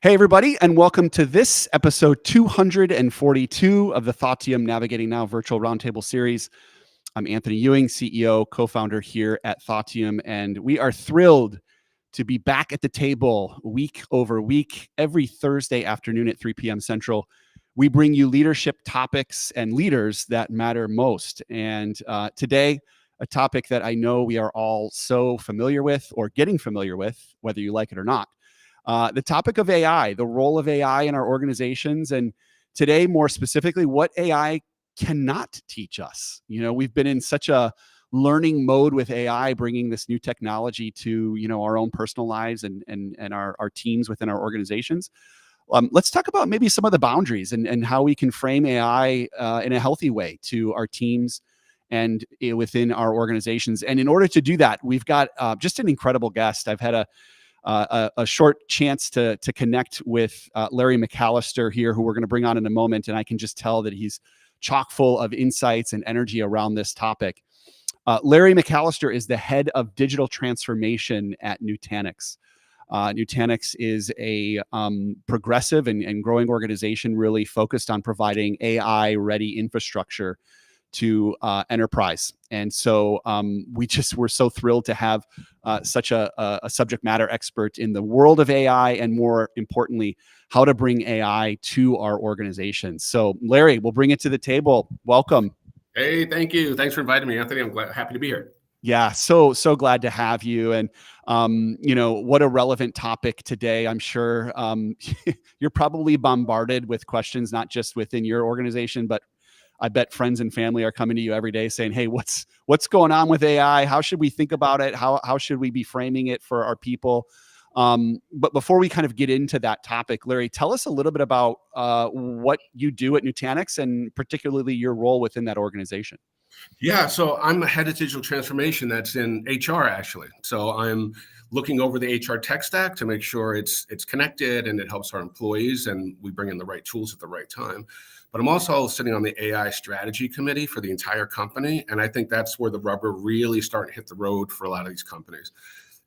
Hey, everybody, and welcome to this episode 242 of the Thoughtium Navigating Now virtual roundtable series. I'm Anthony Ewing, CEO, co-founder here at Thoughtium, and we are thrilled to be back at the table week over week, every Thursday afternoon at 3 p.m. Central. We bring you leadership topics and leaders that matter most. And today, a topic that I know we are all so familiar with or getting familiar with, whether you like it or not. The topic of AI, the role of AI in our organizations, and today, more specifically, what AI cannot teach us. You know, we've been in such a learning mode with AI, bringing this new technology to, our own personal lives and our teams within our organizations. Let's talk about maybe some of the boundaries and how we can frame AI in a healthy way to our teams and within our organizations. And in order to do that, we've got just an incredible guest. I've had a short chance to connect with Larry McAlister here, who we're going to bring on in a moment. And I can just tell that he's chock full of insights and energy around this topic. Larry McAlister is the head of digital transformation at Nutanix. Nutanix is a progressive and growing organization really focused on providing AI-ready infrastructure to enterprise. And so we're so thrilled to have such a subject matter expert in the world of AI, and more importantly, how to bring AI to our organizations. So Larry, we'll bring it to the table. Welcome. Hey, thank you. Thanks for inviting me, Anthony. I'm happy to be here. Yeah, so glad to have you. And what a relevant topic today. I'm sure you're probably bombarded with questions, not just within your organization, but I bet friends and family are coming to you every day saying, hey, what's going on with AI? How should we think about it? How should we be framing it for our people? But before we kind of get into that topic, Larry, tell us a little bit about what you do at Nutanix and particularly your role within that organization. Yeah, so I'm a head of digital transformation that's in HR, actually. So I'm looking over the HR tech stack to make sure it's connected and it helps our employees and we bring in the right tools at the right time. But I'm also sitting on the AI strategy committee for the entire company. And I think that's where the rubber really starting to hit the road for a lot of these companies.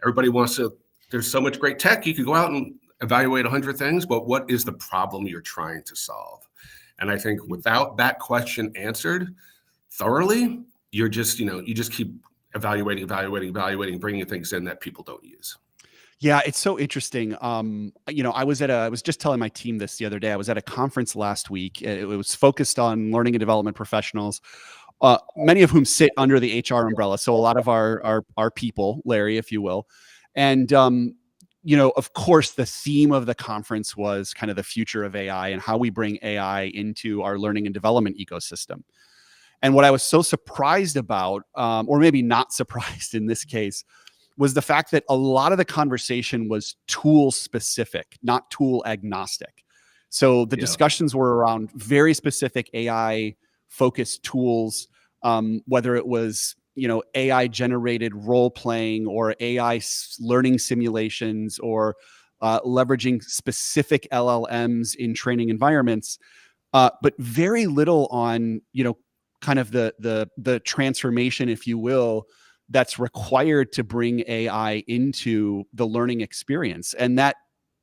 Everybody wants to, there's so much great tech, you could go out and evaluate 100 things, but what is the problem you're trying to solve? And I think without that question answered thoroughly, you just keep evaluating, bringing things in that people don't use. Yeah, it's so interesting. I was just telling my team this the other day. I was at a conference last week. It was focused on learning and development professionals, many of whom sit under the HR umbrella. So a lot of our people, Larry, if you will. And, of course, the theme of the conference was kind of the future of AI and how we bring AI into our learning and development ecosystem. And what I was so surprised about, or maybe not surprised in this case, was the fact that a lot of the conversation was tool specific, not tool agnostic. So the discussions were around very specific AI focused tools, whether it was, AI generated role playing or AI learning simulations or leveraging specific LLMs in training environments, but very little on, kind of the transformation, if you will, that's required to bring AI into the learning experience. And that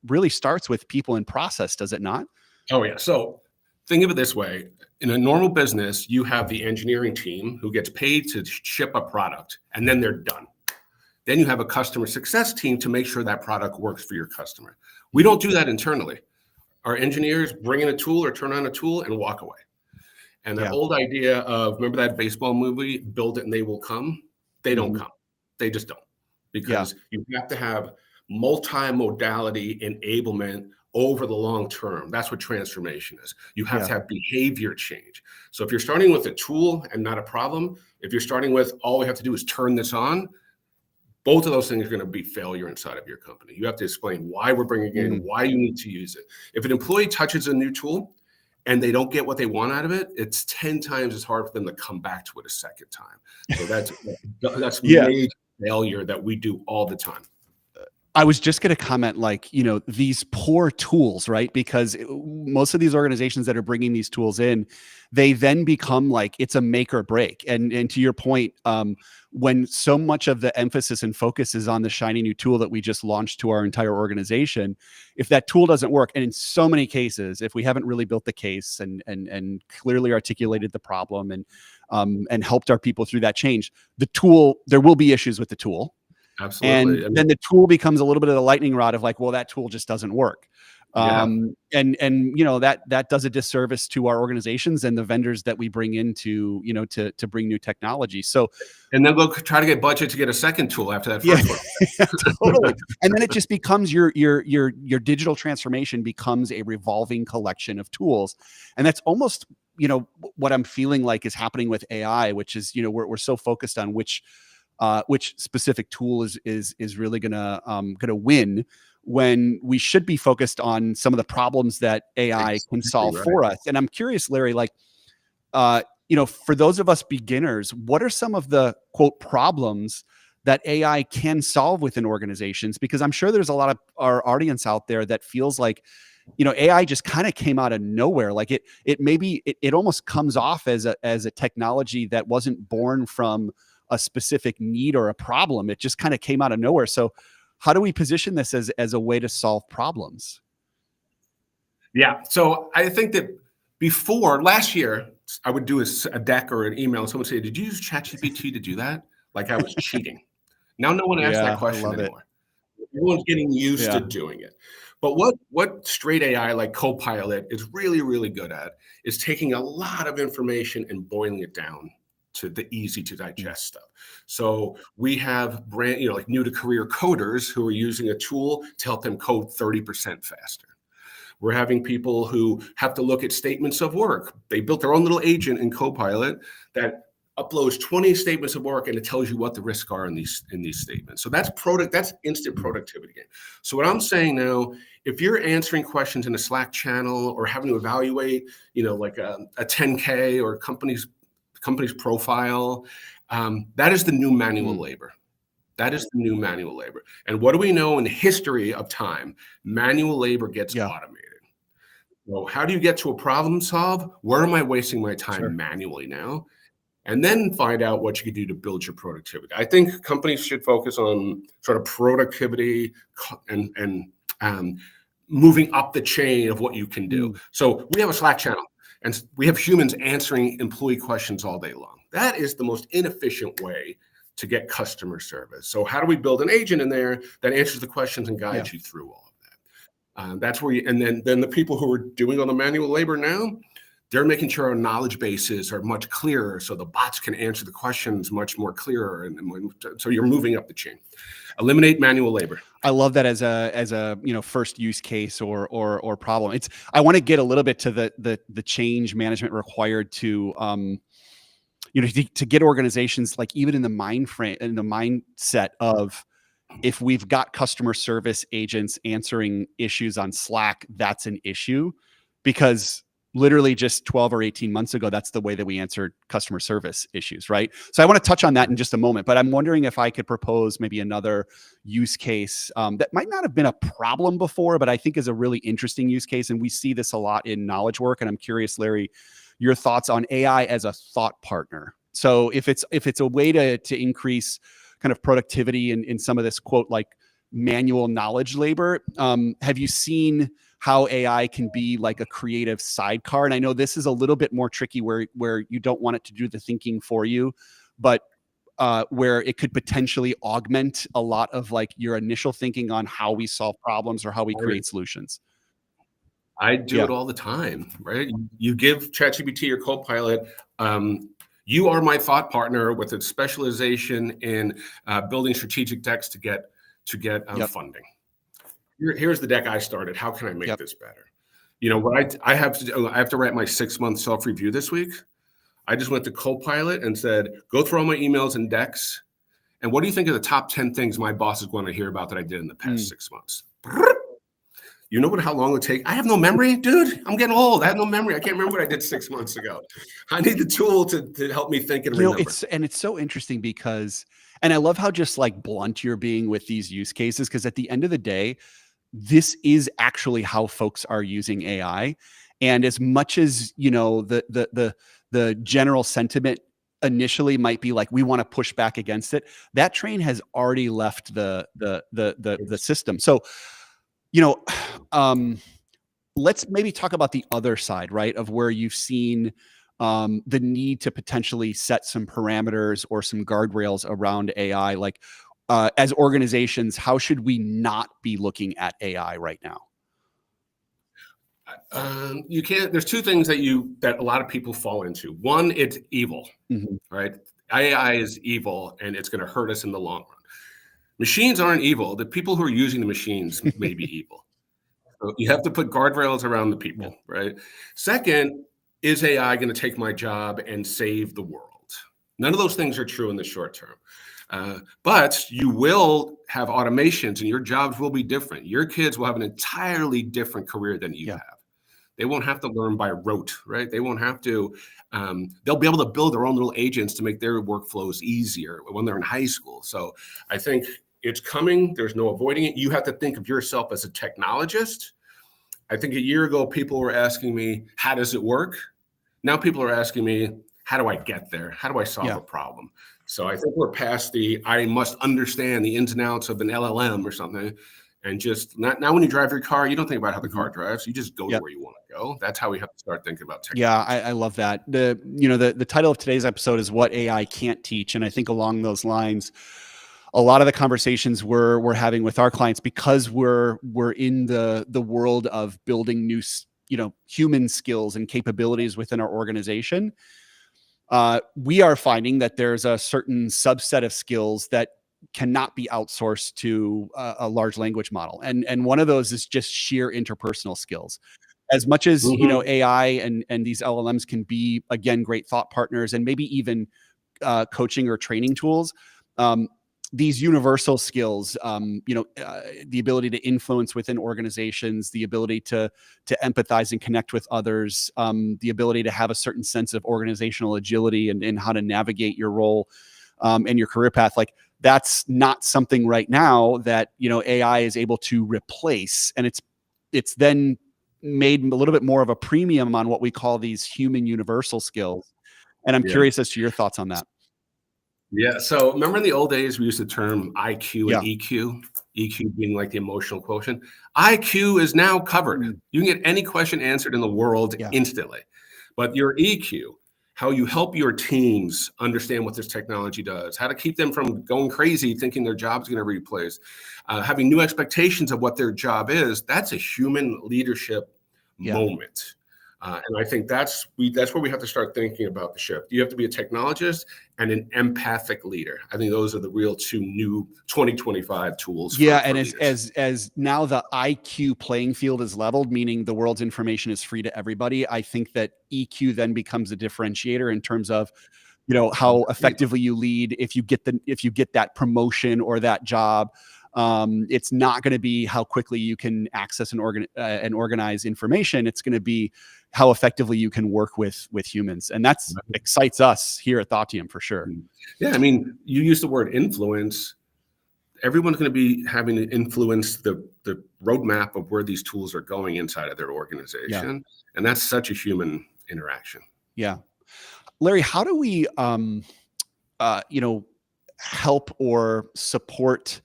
really starts with people and process, does it not? Oh, yeah. So think of it this way. In a normal business, you have the engineering team who gets paid to ship a product, and then they're done. Then you have a customer success team to make sure that product works for your customer. We don't do that internally. Our engineers bring in a tool or turn on a tool and walk away. And that old idea of, remember that baseball movie, build it and they will come? They don't come. They just don't. Because you have to have multi-modality enablement over the long term. That's what transformation is. You have to have behavior change. So if you're starting with a tool and not a problem, if you're starting with all we have to do is turn this on, both of those things are going to be failure inside of your company. You have to explain why we're bringing it in, why you need to use it. If an employee touches a new tool and they don't get what they want out of it, it's 10 times as hard for them to come back to it a second time. So that's major failure that we do all the time. I was just going to comment, like, these poor tools, right? Because most of these organizations that are bringing these tools in, they then become like it's a make or break. And to your point, when so much of the emphasis and focus is on the shiny new tool that we just launched to our entire organization, if that tool doesn't work, and in so many cases, if we haven't really built the case and clearly articulated the problem and helped our people through that change, the tool, there will be issues with the tool. Absolutely. And then the tool becomes a little bit of the lightning rod of like, well, that tool just doesn't work. Yeah. And that does a disservice to our organizations and the vendors that we bring in to bring new technology. So, and then we'll try to get budget to get a second tool after that first one. Totally. And then it just becomes your digital transformation becomes a revolving collection of tools. And that's almost, what I'm feeling like is happening with AI, which is, we're so focused on which specific tool is really gonna win, when we should be focused on some of the problems that AI can solve for us. And I'm curious, Larry, like, for those of us beginners, what are some of the quote problems that AI can solve within organizations? Because I'm sure there's a lot of our audience out there that feels like, AI just kind of came out of nowhere. Like it almost comes off as a technology that wasn't born from a specific need or a problem. It just kind of came out of nowhere. So how do we position this as a way to solve problems? Yeah. So I think that before last year, I would do a deck or an email, and someone would say, "Did you use ChatGPT to do that?" Like I was cheating. Now no one asks that question anymore. Everyone's getting used to doing it. But what straight AI like Copilot is really, really good at is taking a lot of information and boiling it down to the easy to digest stuff. So we have like new to career coders who are using a tool to help them code 30% faster. We're having people who have to look at statements of work. They built their own little agent in Copilot that uploads 20 statements of work, and it tells you what the risks are in these statements. So that's instant productivity gain. So what I'm saying now, if you're answering questions in a Slack channel or having to evaluate, like a 10K or company's profile, that is the new manual labor. That is the new manual labor. And what do we know in the history of time? Manual labor gets automated. So how do you get to a problem solve? Where am I wasting my time manually now? And then find out what you can do to build your productivity. I think companies should focus on sort of productivity and moving up the chain of what you can do. So we have a Slack channel, and we have humans answering employee questions all day long. That is the most inefficient way to get customer service. So how do we build an agent in there that answers the questions and guides you through all of that? That's where and then the people who are doing all the manual labor now, they're making sure our knowledge bases are much clearer, so the bots can answer the questions much more clearer, and so you're moving up the chain. Eliminate manual labor. I love that as a first use case or problem. I want to get a little bit to the change management required to to get organizations, like, even in the mindset of, if we've got customer service agents answering issues on Slack, that's an issue, because literally just 12 or 18 months ago, that's the way that we answered customer service issues, right? So I want to touch on that in just a moment, but I'm wondering if I could propose maybe another use case that might not have been a problem before, but I think is a really interesting use case. And we see this a lot in knowledge work. And I'm curious, Larry, your thoughts on AI as a thought partner. So if it's a way to increase kind of productivity in some of this quote, like, manual knowledge labor, have you seen how AI can be like a creative sidecar? And I know this is a little bit more tricky where you don't want it to do the thinking for you, but where it could potentially augment a lot of like your initial thinking on how we solve problems or how we create solutions. I do it all the time, right? You give ChatGPT or Copilot, you are my thought partner with a specialization in building strategic decks to get funding. Here's the deck I started. How can I make this better? What I have to do, I have to write my 6-month self-review this week. I just went to Copilot and said, go through all my emails and decks. And what do you think are the top 10 things my boss is going to hear about that I did in the past 6 months? You know how long it would take? I have no memory, dude. I'm getting old. I have no memory. I can't remember what I did 6 months ago. I need the tool to help me think and remember. It's so interesting because And I love how just like blunt you're being with these use cases, because at the end of the day, this is actually how folks are using AI. And as much as, the general sentiment initially might be like, we want to push back against it, that train has already left the system. So, you know, let's maybe talk about the other side, right? Of where you've seen the need to potentially set some parameters or some guardrails around AI. Like, as organizations, how should we not be looking at AI right now? You can't. There's two things that a lot of people fall into. One, it's evil, Mhm. right? AI is evil, and it's going to hurt us in the long run. Machines aren't evil. The people who are using the machines may be evil. So you have to put guardrails around the Yeah. people, right? Second, is AI going to take my job and save the world? None of those things are true in the short term. But you will have automations and your jobs will be different. Your kids will have an entirely different career than you Yeah. have. They won't have to learn by rote, right? They won't have to, they'll be able to build their own little agents to make their workflows easier when they're in high school. So I think it's coming. There's no avoiding it. You have to think of yourself as a technologist. I think a year ago, people were asking me, how does it work? Now people are asking me, how do I get there? How do I solve Yeah. a problem? So I think we're past I must understand the ins and outs of an LLM or something. And just now when you drive your car, you don't think about how the car drives. You just go to Yep. where you want to go. That's how we have to start thinking about Yeah, technology. I love that. The title of today's episode is What AI Can't Teach. And I think along those lines, a lot of the conversations we're having with our clients, because we're in the world of building new human skills and capabilities within our organization, we are finding that there's a certain subset of skills that cannot be outsourced to a large language model, and one of those is just sheer interpersonal skills. As much as Mhm. AI and these LLMs can be, again, great thought partners and maybe even coaching or training tools. Um, these universal skills, the ability to influence within organizations, the ability to empathize and connect with others, the ability to have a certain sense of organizational agility and how to navigate your role and your career path. Like, that's not something right now that AI is able to replace, and it's then made a little bit more of a premium on what we call these human universal skills. And I'm Yeah. curious as to your thoughts on that. Yeah. So remember in the old days, we used the term IQ and Yeah. EQ, EQ being like the emotional quotient. IQ is now covered. Mm. You can get any question answered in the world Yeah. instantly. But your EQ, how you help your teams understand what this technology does, how to keep them from going crazy thinking their job's going to replace, having new expectations of what their job is, that's a human leadership Yeah. moment. And I think that's where we have to start thinking about the shift. You have to be a technologist and an empathic leader. I think those are the real two new 2025 tools Yeah, for and leaders. as now the IQ playing field is leveled, meaning the world's information is free to everybody, I think that EQ then becomes a differentiator in terms of, how effectively you lead. If you get that promotion or that job, it's not going to be how quickly you can access and organize information. It's going to be how effectively you can work with humans, and that's excites us here at Thoughtium for sure. Yeah, I mean, you use the word influence. Everyone's going to be having to influence the roadmap of where these tools are going inside of their Yeah, organization, and that's such a human interaction. yeah. Larry, how do we, help or support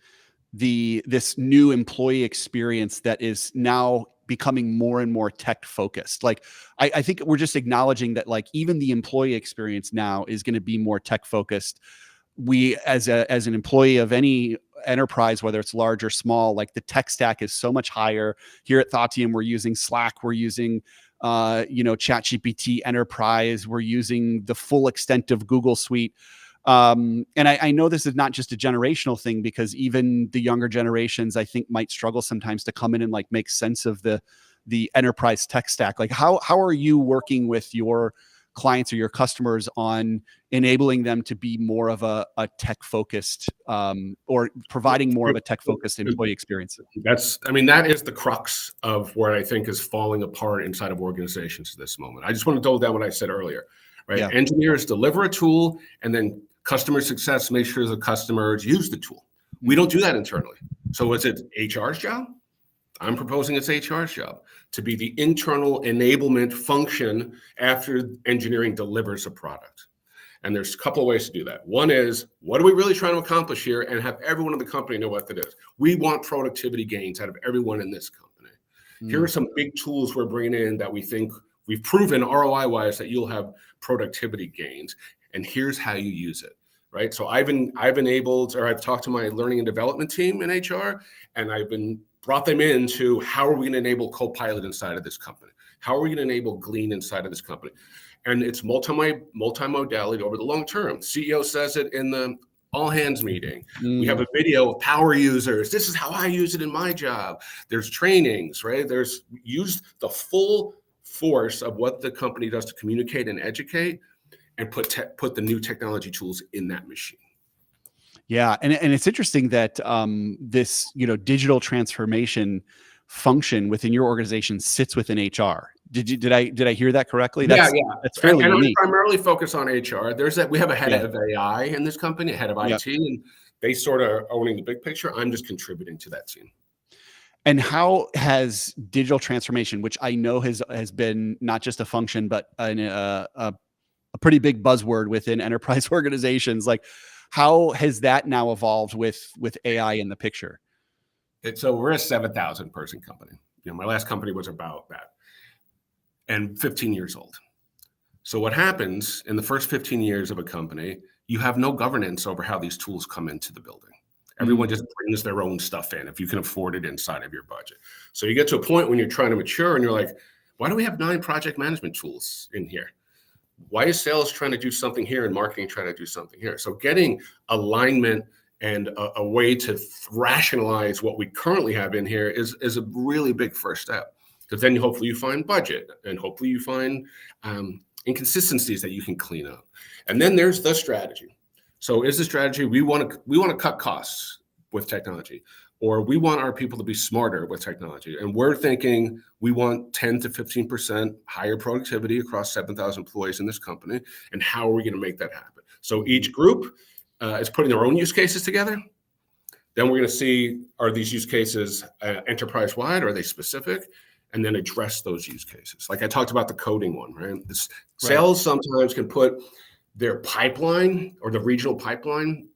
this new employee experience that is now becoming more and more tech focused? Like, I think we're just acknowledging that, like, even the employee experience now is going to be more tech focused. We, as an employee of any enterprise, whether it's large or small, like, the tech stack is so much higher. Here at Thoughtium, we're using Slack, we're using ChatGPT Enterprise, we're using the full extent of Google Suite. And I know this is not just a generational thing, because even the younger generations, I think, might struggle sometimes to come in and like make sense of the enterprise tech stack. Like, how are you working with your clients or your customers on enabling them to be more of a tech focused, or providing more of a tech focused employee experience? That is the crux of where I think is falling apart inside of organizations at this moment. I just want to double down what I said earlier, right? Yeah. Engineers deliver a tool and then Customer success makes sure the customers use the tool. We don't do that internally. So is it HR's job? I'm proposing it's HR's job to be the internal enablement function after engineering delivers a product. And there's a couple of ways to do that. One is, what are we really trying to accomplish here, and have everyone in the company know what that is. We want productivity gains out of everyone in this company. Here are some big tools we're bringing in that we think we've proven ROI-wise that you'll have productivity gains, and here's how you use it, right? So I've enabled, or I've talked to my learning and development team in HR, and I've brought them into how are we going to enable Copilot inside of this company? How are we going to enable Glean inside of this company? And it's multimodality over the long term. CEO says it in the all hands meeting. We have a video of power users. This is how I use it in my job. There's trainings, right? There's used the full force of what the company does to communicate and educate, and put the new technology tools in that machine. Yeah, and it's interesting that this digital transformation function within your organization sits within HR. Did I hear that correctly? That's fairly unique. I primarily focus on HR. We have a head of AI in this company, a head of IT, and they sort of are owning the big picture. I'm just contributing to that team. And how has digital transformation, which I know has been not just a function, but a pretty big buzzword within enterprise organizations, like how has that now evolved with AI in the picture? So we're a 7,000 person company. My last company was about that, and 15 years old. So what happens in the first 15 years of a company, you have no governance over how these tools come into the building. Everyone just brings their own stuff in if you can afford it inside of your budget. So you get to a point when you're trying to mature and you're like, why do we have 9 project management tools in here? Why is sales trying to do something here and marketing trying to do something here? So getting alignment and a way to rationalize what we currently have in here is a really big first step, because then hopefully you find budget, and hopefully you find inconsistencies that you can clean up. And then there's the strategy. So is the strategy, we want to cut costs with technology, or we want our people to be smarter with technology. And we're thinking we want 10 to 15% higher productivity across 7,000 employees in this company. And how are we going to make that happen? So each group is putting their own use cases together. Then we're going to see, are these use cases enterprise-wide? Are they specific? And then address those use cases. Like I talked about the coding one, right? Sales sometimes can put their pipeline or the regional pipeline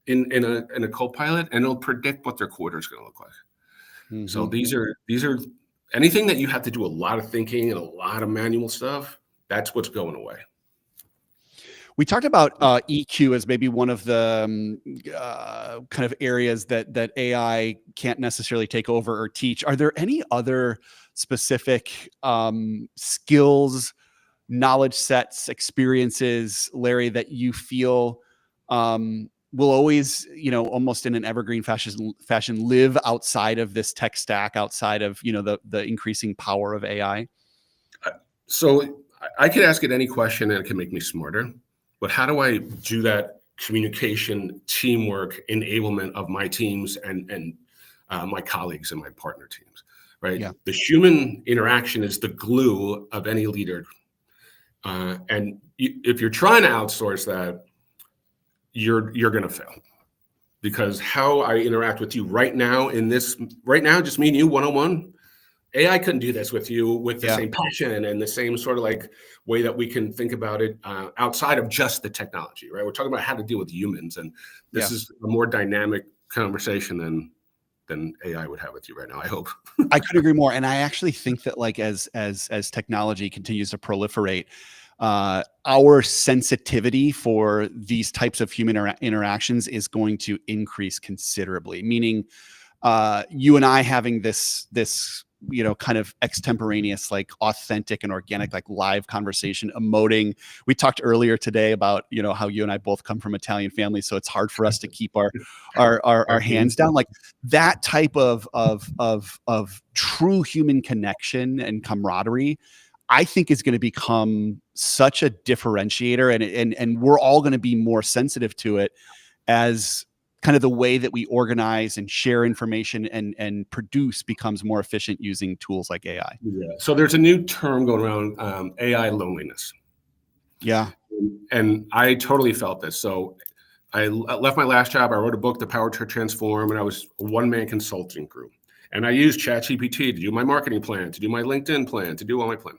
in a Copilot, and it'll predict what their quarter is going to look like. So these are anything that you have to do a lot of thinking and a lot of manual stuff. That's what's going away. We talked about EQ as maybe one of the kind of areas that AI can't necessarily take over or teach. Are there any other specific skills, knowledge sets, experiences, Larry, that you feel will always, almost in an evergreen fashion, live outside of this tech stack, outside of the increasing power of AI? So I could ask it any question and it can make me smarter. But how do I do that communication, teamwork, enablement of my teams and my colleagues and my partner teams, right? Yeah. The human interaction is the glue of any leader. And if you're trying to outsource that, you're going to fail. Because how I interact with you right now, just me and you one-on-one, AI couldn't do this with you with the same passion and the same sort of like way that we can think about it outside of just the technology, right? We're talking about how to deal with humans, and this is a more dynamic conversation than AI would have with you right now, I hope. I couldn't agree more. And I actually think that like as technology continues to proliferate, our sensitivity for these types of human interactions is going to increase considerably, meaning you and I having this kind of extemporaneous, like authentic and organic, like live conversation, emoting. We talked earlier today about, how you and I both come from Italian families. So it's hard for us to keep our hands down. Like that type of true human connection and camaraderie, I think is going to become such a differentiator, and we're all going to be more sensitive to it as kind of the way that we organize and share information and produce becomes more efficient using tools like AI. Yeah. So there's a new term going around, AI loneliness. Yeah. And I totally felt this. So I left my last job. I wrote a book, The Power to Transform, and I was a one-man consulting group. And I used ChatGPT to do my marketing plan, to do my LinkedIn plan, to do all my plan.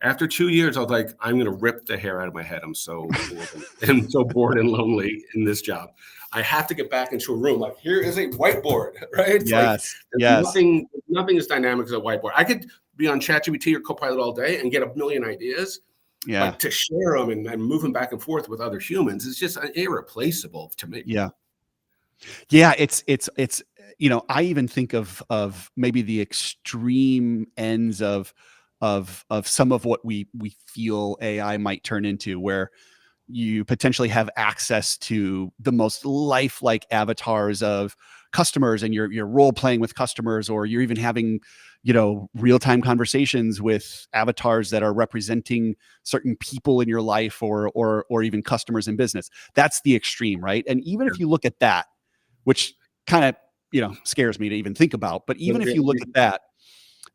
After 2 years, I was like, I'm going to rip the hair out of my head. I'm so bored and so bored and lonely in this job. I have to get back into a room. Like, here is a whiteboard, right? It's Yes. like Yes. nothing is dynamic as a whiteboard. I could be on ChatGPT or Copilot all day and get a million ideas. Yeah. But to share them and move them back and forth with other humans is just irreplaceable to me. Yeah. Yeah. It's, you know, I even think of maybe the extreme ends of some of what we feel AI might turn into, where you potentially have access to the most lifelike avatars of customers, and you're role playing with customers, or you're even having, you know, real-time conversations with avatars that are representing certain people in your life, or even customers in business. That's the extreme, right? And even if you look at that, which kind of, you know, scares me to even think about, but even if you look at that,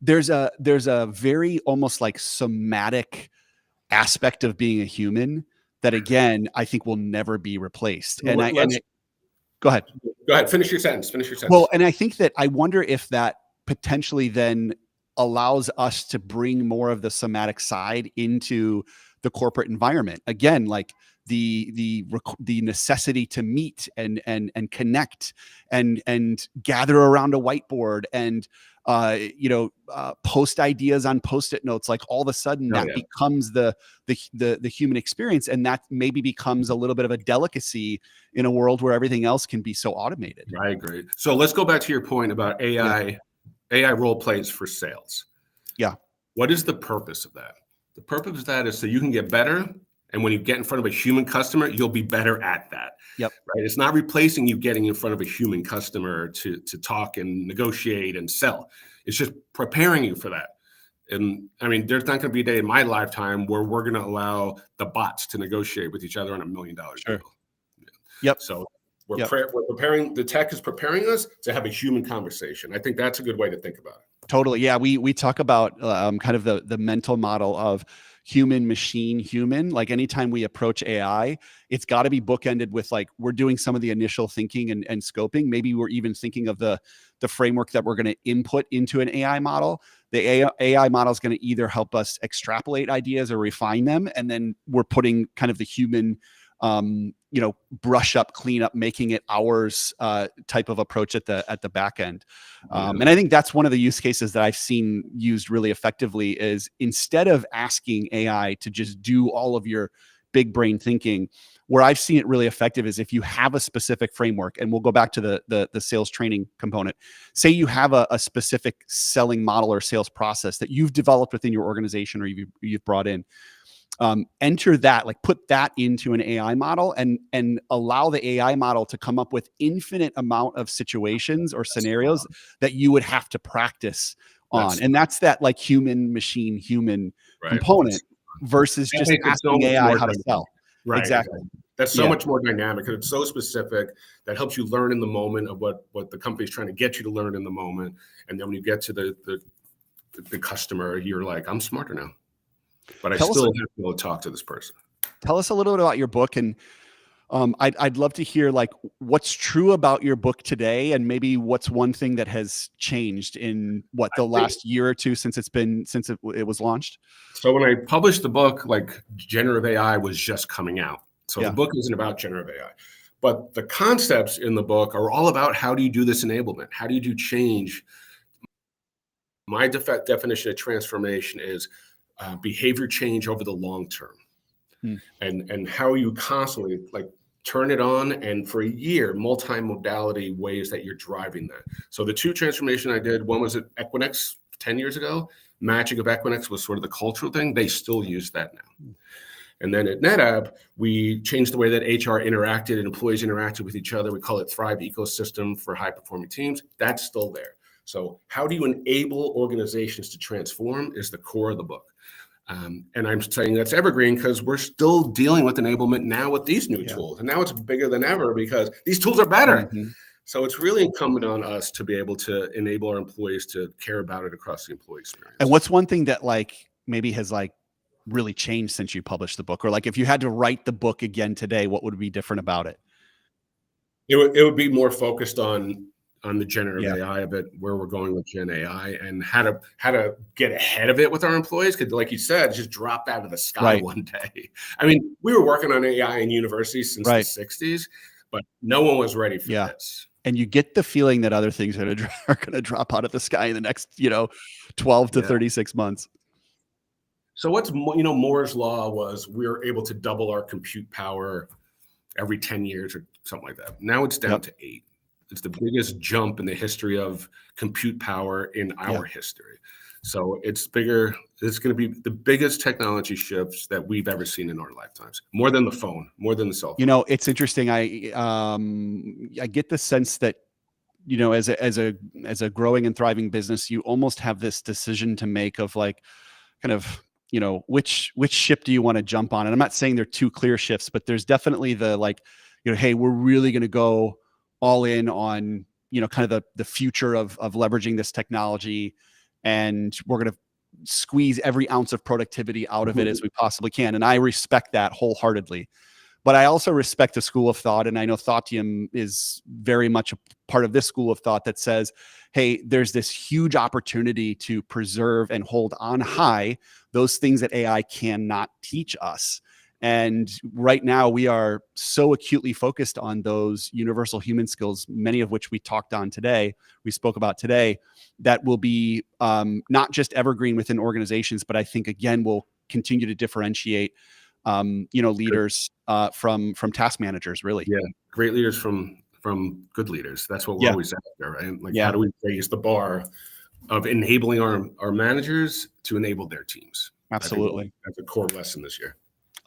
there's a very almost like somatic aspect of being a human that, again, I think will never be replaced. Well, Go ahead. Go ahead. Finish your sentence. Well, and I think that I wonder if that potentially then allows us to bring more of the somatic side into the corporate environment. Again, like the necessity to meet and connect and gather around a whiteboard and post ideas on Post-it notes. Like, all of a sudden that becomes the human experience, and that maybe becomes a little bit of a delicacy in a world where everything else can be so automated. I agree. So let's go back to your point about AI role plays for sales. Yeah. What is the purpose of that? The purpose of that is so you can get better. And when you get in front of a human customer, you'll be better at that. Yep. Right. It's not replacing you getting in front of a human customer to talk and negotiate and sell. It's just preparing you for that. And I mean, there's not going to be a day in my lifetime where we're going to allow the bots to negotiate with each other on $1 million deal. Yep. So we're preparing. The tech is preparing us to have a human conversation. I think that's a good way to think about it. Totally. Yeah. We talk about kind of the mental model of human, machine, human. Like, anytime we approach AI, it's got to be bookended with, like, we're doing some of the initial thinking and scoping. Maybe we're even thinking of the framework that we're going to input into an AI model. The AI model is going to either help us extrapolate ideas or refine them, and then we're putting kind of the human brush up, clean up, making it ours type of approach at the back end. And I think that's one of the use cases that I've seen used really effectively, is instead of asking AI to just do all of your big brain thinking, where I've seen it really effective is if you have a specific framework, and we'll go back to the sales training component. Say you have a specific selling model or sales process that you've developed within your organization, or you've brought in. Enter that, like, put that into an AI model and allow the AI model to come up with infinite amount of situations or scenarios that you would have to practice on. And that's that, like, human, machine, human component versus just asking AI how to sell. Right. Exactly. That's so much more dynamic, and it's so specific. That helps you learn in the moment of what the company's trying to get you to learn in the moment. And then when you get to the customer, you're like, I'm smarter now. But I still have to be able to talk to this person. Tell us a little bit about your book, and I'd love to hear, like, what's true about your book today, and maybe what's one thing that has changed in the last year or two since it was launched. So when I published the book, like, generative AI was just coming out. So the book isn't about generative AI, but the concepts in the book are all about how do you do this enablement? How do you do change? My definition of transformation is behavior change over the long term, and how you constantly, like, turn it on, and for a year, multi-modality ways that you're driving that. So the two transformation I did, one was at Equinix 10 years ago. Magic of Equinix was sort of the cultural thing. They still use that now. And then at NetApp, we changed the way that HR interacted and employees interacted with each other. We call it Thrive Ecosystem for high-performing teams. That's still there. So how do you enable organizations to transform is the core of the book. And I'm saying that's evergreen because we're still dealing with enablement now with these new tools. And now it's bigger than ever because these tools are better. Mm-hmm. So it's really incumbent on us to be able to enable our employees to care about it across the employee experience. And what's one thing that, like, maybe has, like, really changed since you published the book? Or, like, if you had to write the book again today, what would be different about it? It would be more focused on the generative Yeah. AI a bit, where we're going with Gen AI, and how to get ahead of it with our employees. Because, like you said, it just dropped out of the sky Right. one day. I mean, we were working on AI in universities since the Right. 60s, but no one was ready for Yeah. this. And you get the feeling that other things are gonna drop out of the sky in the next, 12 to Yeah. 36 months. So Moore's law was we were able to double our compute power every 10 years or something like that. Now it's down Yep. to 8. It's the biggest jump in the history of compute power in Yeah. our history. So it's bigger. It's going to be the biggest technology shifts that we've ever seen in our lifetimes. More than the phone, more than the cell phone. It's interesting. I get the sense that, as a growing and thriving business, you almost have this decision to make of like kind of, which ship do you want to jump on? And I'm not saying they're two clear shifts, but there's definitely the like, hey, we're really going to go all in on, kind of the future of leveraging this technology, and we're going to squeeze every ounce of productivity out of it as we possibly can. And I respect that wholeheartedly. But I also respect the school of thought, and I know Thoughttium is very much a part of this school of thought that says, hey, there's this huge opportunity to preserve and hold on high those things that AI cannot teach us. And right now, we are so acutely focused on those universal human skills, many of which we spoke about today, that will be not just evergreen within organizations, but I think, again, will continue to differentiate leaders from task managers, really. Yeah, great leaders from good leaders. That's what we're Yeah. always after, right? Like, Yeah. how do we raise the bar of enabling our managers to enable their teams? Absolutely. That's a core lesson this year.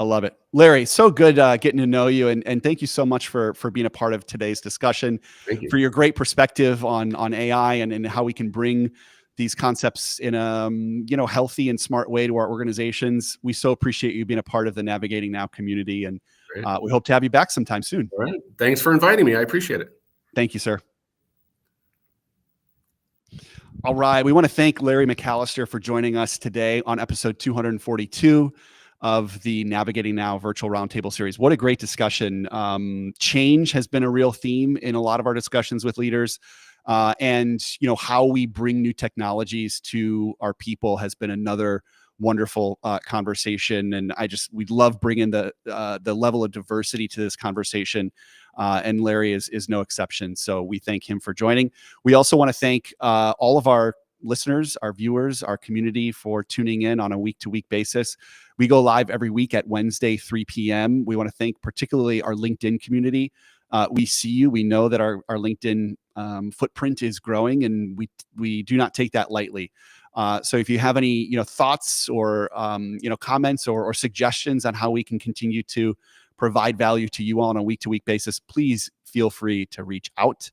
I love it. Larry, so good getting to know you. And thank you so much for being a part of today's discussion, Thank you. for your great perspective on AI and how we can bring these concepts in a healthy and smart way to our organizations. We so appreciate you being a part of the Navigating Now community, and Great. we hope to have you back sometime soon. All right. Thanks for inviting me. I appreciate it. Thank you, sir. All right. We want to thank Larry McAlister for joining us today on episode 242 of the Navigating Now virtual roundtable series. What a great discussion. Change has been a real theme in a lot of our discussions with leaders. And how we bring new technologies to our people has been another wonderful conversation. And we love bringing the level of diversity to this conversation. And Larry is no exception. So we thank him for joining. We also want to thank all of our listeners, our viewers, our community for tuning in on a week-to-week basis. We go live every week at Wednesday, 3 p.m. We want to thank particularly our LinkedIn community. We see you. We know that our LinkedIn footprint is growing, and we do not take that lightly. So if you have any thoughts or comments or suggestions on how we can continue to provide value to you all on a week-to-week basis, please feel free to reach out.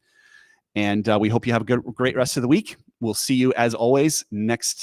And we hope you have a great rest of the week. We'll see you, as always, next